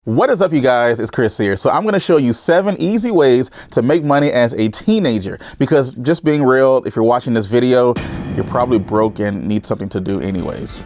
What is up, you guys? It's Chris here. So I'm going to show you 7 easy ways to make money as a teenager, because just being real, if you're watching this video, you're probably broke and need something to do anyways.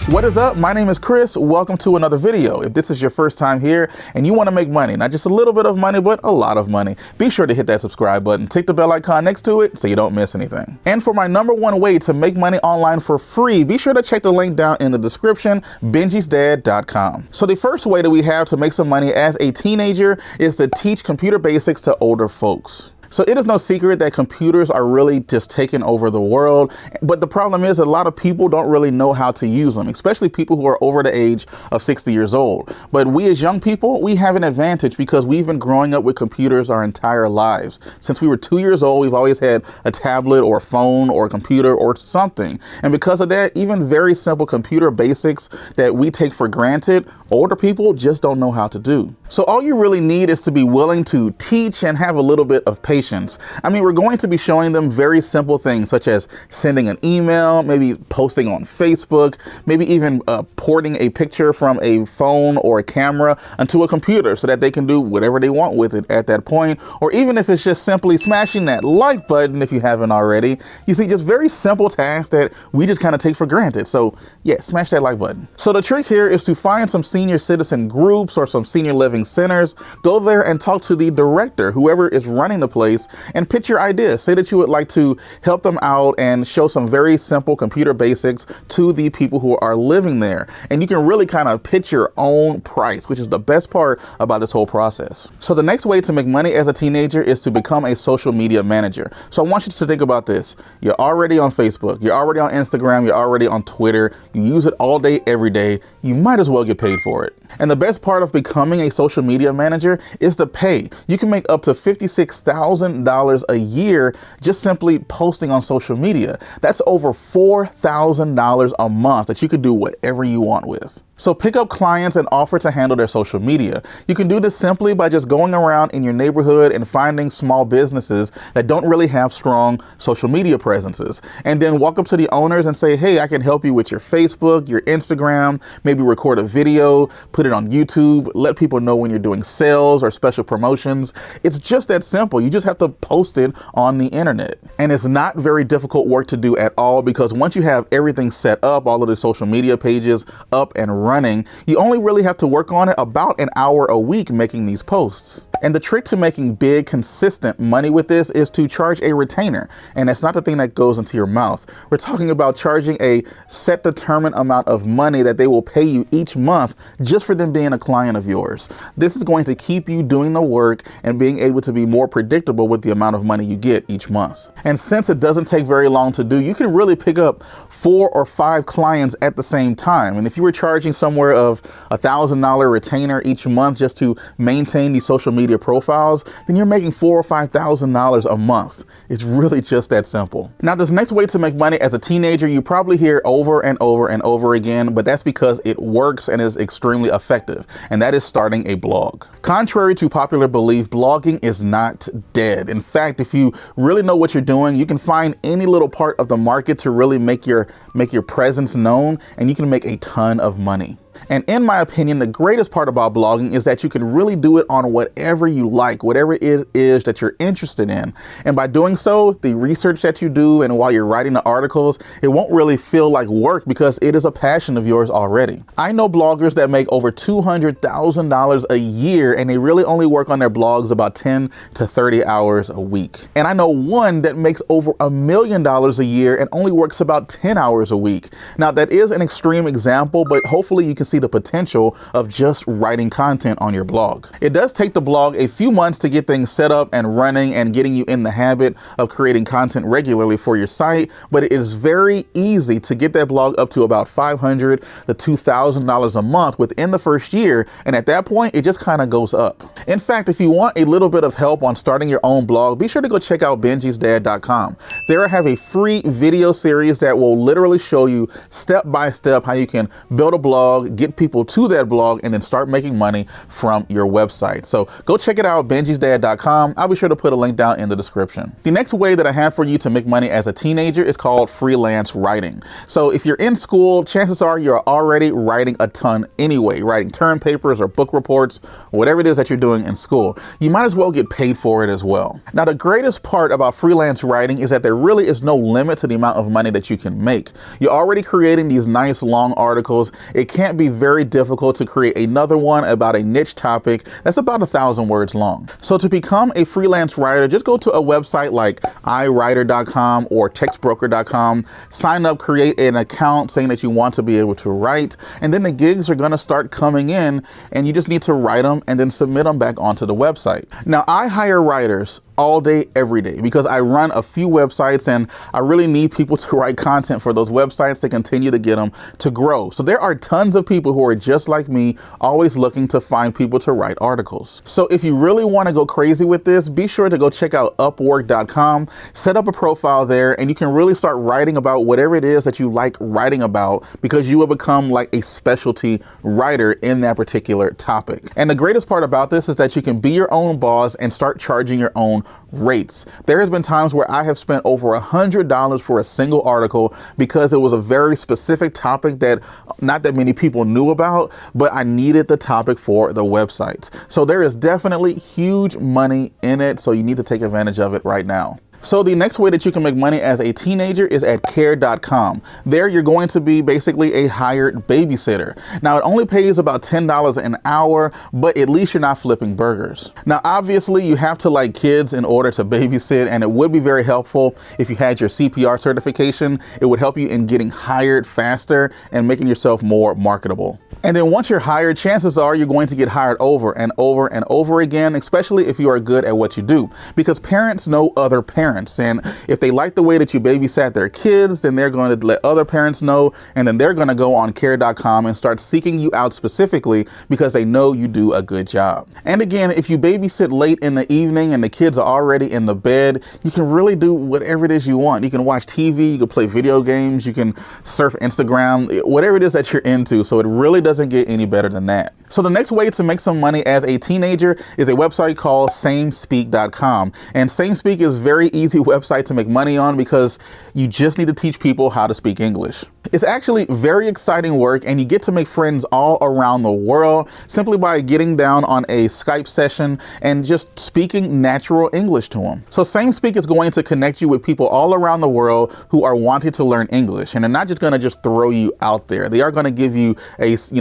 What is up? My name is Chris. Welcome to another video. If this is your first time here and you want to make money, not just a little bit of money, but a lot of money, be sure to hit that subscribe button, tick the bell icon next to it so you don't miss anything. And for my #1 way to make money online for free, be sure to check the link down in the description, benjisdad.com. So the first way that we have to make some money as a teenager is to teach computer basics to older folks. So it is no secret that computers are really just taking over the world. But the problem is a lot of people don't really know how to use them, especially people who are over the age of 60 years old. But we as young people, we have an advantage because we've been growing up with computers our entire lives. Since we were 2 years old, we've always had a tablet or a phone or a computer or something. And because of that, even very simple computer basics that we take for granted, older people just don't know how to do. So all you really need is to be willing to teach and have a little bit of patience. I mean, we're going to be showing them very simple things such as sending an email, maybe posting on Facebook, maybe even porting a picture from a phone or a camera onto a computer so that they can do whatever they want with it at that point. Or even if it's just simply smashing that like button if you haven't already. You see, just very simple tasks that we just kind of take for granted. So yeah, smash that like button. So the trick here is to find some senior citizen groups or some senior living centers, go there and talk to the director, whoever is running the place, and pitch your ideas. Say that you would like to help them out and show some very simple computer basics to the people who are living there. And you can really kind of pitch your own price, which is the best part about this whole process. So the next way to make money as a teenager is to become a social media manager. So I want you to think about this. You're already on Facebook, you're already on Instagram, you're already on Twitter, you use it all day, every day. You might as well get paid for it. And the best part of becoming a social media manager is the pay. You can make up to $56,000 a year just simply posting on social media. That's over $4,000 a month that you could do whatever you want with. So pick up clients and offer to handle their social media. You can do this simply by just going around in your neighborhood and finding small businesses that don't really have strong social media presences. And then walk up to the owners and say, hey, I can help you with your Facebook, your Instagram, maybe record a video, put it on YouTube, let people know when you're doing sales or special promotions. It's just that simple. You just have to post it on the internet. And it's not very difficult work to do at all, because once you have everything set up, all of the social media pages up and running, you only really have to work on it about an hour a week making these posts. And the trick to making big, consistent money with this is to charge a retainer. And that's not the thing that goes into your mouth. We're talking about charging a set determined amount of money that they will pay you each month just for them being a client of yours. This is going to keep you doing the work and being able to be more predictable with the amount of money you get each month. And since it doesn't take very long to do, you can really pick up 4 or 5 clients at the same time. And if you were charging somewhere of $1,000 retainer each month just to maintain these social media profiles, then you're making $4,000 or $5,000 a month. It's really just that simple. Now, this next way to make money as a teenager, you probably hear over and over and over again, but that's because it works and is extremely effective, and that is starting a blog. Contrary to popular belief, blogging is not dead. In fact, if you really know what you're doing, you can find any little part of the market to really make your presence known, and you can make a ton of money. And in my opinion, the greatest part about blogging is that you can really do it on whatever you like, whatever it is that you're interested in. And by doing so, the research that you do and while you're writing the articles, it won't really feel like work because it is a passion of yours already. I know bloggers that make over $200,000 a year, and they really only work on their blogs about 10 to 30 hours a week. And I know one that makes over $1 million a year and only works about 10 hours a week. Now, that is an extreme example, but hopefully you can see the potential of just writing content on your blog. It does take the blog a few months to get things set up and running and getting you in the habit of creating content regularly for your site, but it is very easy to get that blog up to about $500 to $2,000 a month within the first year, and at that point it just kind of goes up. In fact, if you want a little bit of help on starting your own blog, be sure to go check out benjisdad.com. There I have a free video series that will literally show you step by step how you can build a blog, get people to that blog and then start making money from your website. So go check it out, benjisdad.com. I'll be sure to put a link down in the description. The next way that I have for you to make money as a teenager is called freelance writing. So if you're in school, chances are you're already writing a ton anyway, writing term papers or book reports, whatever it is that you're doing in school. You might as well get paid for it as well. Now, the greatest part about freelance writing is that there really is no limit to the amount of money that you can make. You're already creating these nice long articles. It can't be very difficult to create another one about a niche topic that's about 1,000 words long. So to become a freelance writer, just go to a website like iWriter.com or textbroker.com, sign up, create an account saying that you want to be able to write, and then the gigs are going to start coming in, and you just need to write them and then submit them back onto the website. Now, I hire writers all day, every day, because I run a few websites and I really need people to write content for those websites to continue to get them to grow. So there are tons of people who are just like me, always looking to find people to write articles. So if you really want to go crazy with this, be sure to go check out Upwork.com, set up a profile there, and you can really start writing about whatever it is that you like writing about, because you will become like a specialty writer in that particular topic. And the greatest part about this is that you can be your own boss and start charging your own rates. There has been times where I have spent over $100 for a single article because it was a very specific topic that not that many people knew about, but I needed the topic for the website. So there is definitely huge money in it. So you need to take advantage of it right now. So the next way that you can make money as a teenager is at care.com. There you're going to be basically a hired babysitter. Now it only pays about $10 an hour, but at least you're not flipping burgers. Now obviously you have to like kids in order to babysit, and it would be very helpful if you had your CPR certification. It would help you in getting hired faster and making yourself more marketable. And then once you're hired, chances are you're going to get hired over and over and over again, especially if you are good at what you do, because parents know other parents. And if they like the way that you babysat their kids, then they're going to let other parents know, and then they're going to go on care.com and start seeking you out specifically because they know you do a good job. And again, if you babysit late in the evening and the kids are already in the bed, you can really do whatever it is you want. You can watch TV, you can play video games, you can surf Instagram, whatever it is that you're into. So it really doesn't get any better than that. So the next way to make some money as a teenager is a website called SameSpeak.com. And SameSpeak is very easy website to make money on because you just need to teach people how to speak English. It's actually very exciting work, and you get to make friends all around the world simply by getting down on a Skype session and just speaking natural English to them. So SameSpeak is going to connect you with people all around the world who are wanting to learn English, and they're not just going to just throw you out there. They are going to give you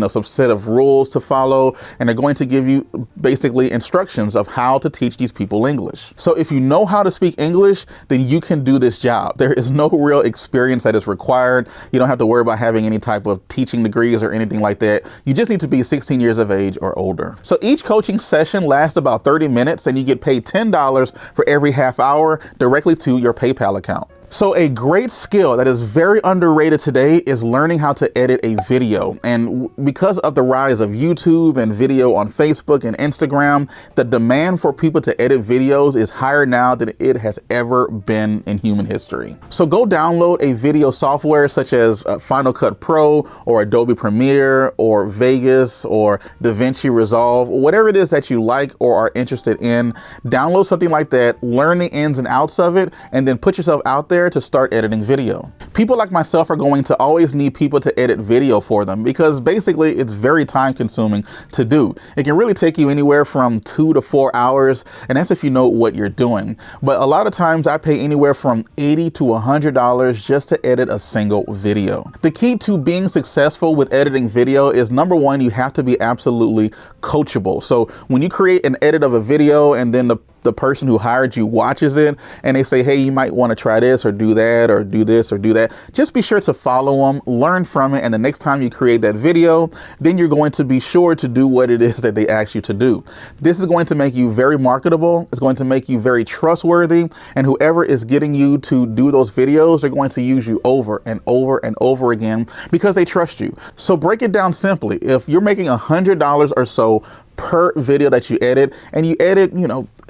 some set of rules to follow, and they're going to give you basically instructions of how to teach these people English. So if you know how to speak English, then you can do this job. There is no real experience that is required. You don't have to worry about having any type of teaching degrees or anything like that. You just need to be 16 years of age or older. So each coaching session lasts about 30 minutes, and you get paid $10 for every half hour directly to your PayPal account. So a great skill that is very underrated today is learning how to edit a video. And because of the rise of YouTube and video on Facebook and Instagram, the demand for people to edit videos is higher now than it has ever been in human history. So go download a video software such as Final Cut Pro or Adobe Premiere or Vegas or DaVinci Resolve, whatever it is that you like or are interested in. Download something like that, learn the ins and outs of it, and then put yourself out there to start editing video. People like myself are going to always need people to edit video for them because basically it's very time consuming to do. It can really take you anywhere from 2 to 4 hours, and that's if you know what you're doing. But a lot of times I pay anywhere from $80 to $100 just to edit a single video. The key to being successful with editing video is, number one, you have to be absolutely coachable. So when you create an edit of a video and then the person who hired you watches it and they say, hey, you might want to try this or do that or do this or do that, just be sure to follow them, learn from it, and the next time you create that video, then you're going to be sure to do what it is that they ask you to do. This is going to make you very marketable. It's going to make you very trustworthy, and whoever is getting you to do those videos, they're going to use you over and over and over again because they trust you. So break it down simply. If you're making $100 or so per video that you edit, and you edit,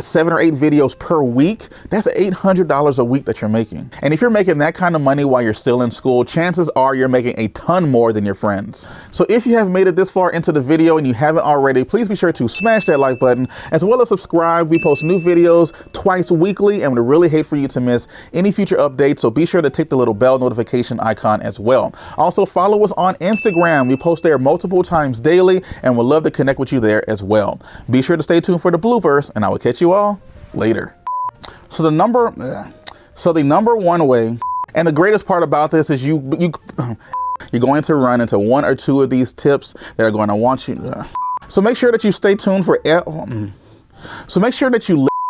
7 or 8 videos per week, that's $800 a week that you're making. And if you're making that kind of money while you're still in school, chances are you're making a ton more than your friends. So if you have made it this far into the video and you haven't already, please be sure to smash that like button, as well as subscribe. We post new videos twice weekly, and we'd really hate for you to miss any future updates. So be sure to tick the little bell notification icon as well. Also follow us on Instagram. We post there multiple times daily, and we'd love to connect with you there as well. Be sure to stay tuned for the bloopers, and I will catch you all later. So the number one way, and the greatest part about this is you're going to run into 1 or 2 of these tips that are going to want you. So make sure that you stay tuned for. So make sure that you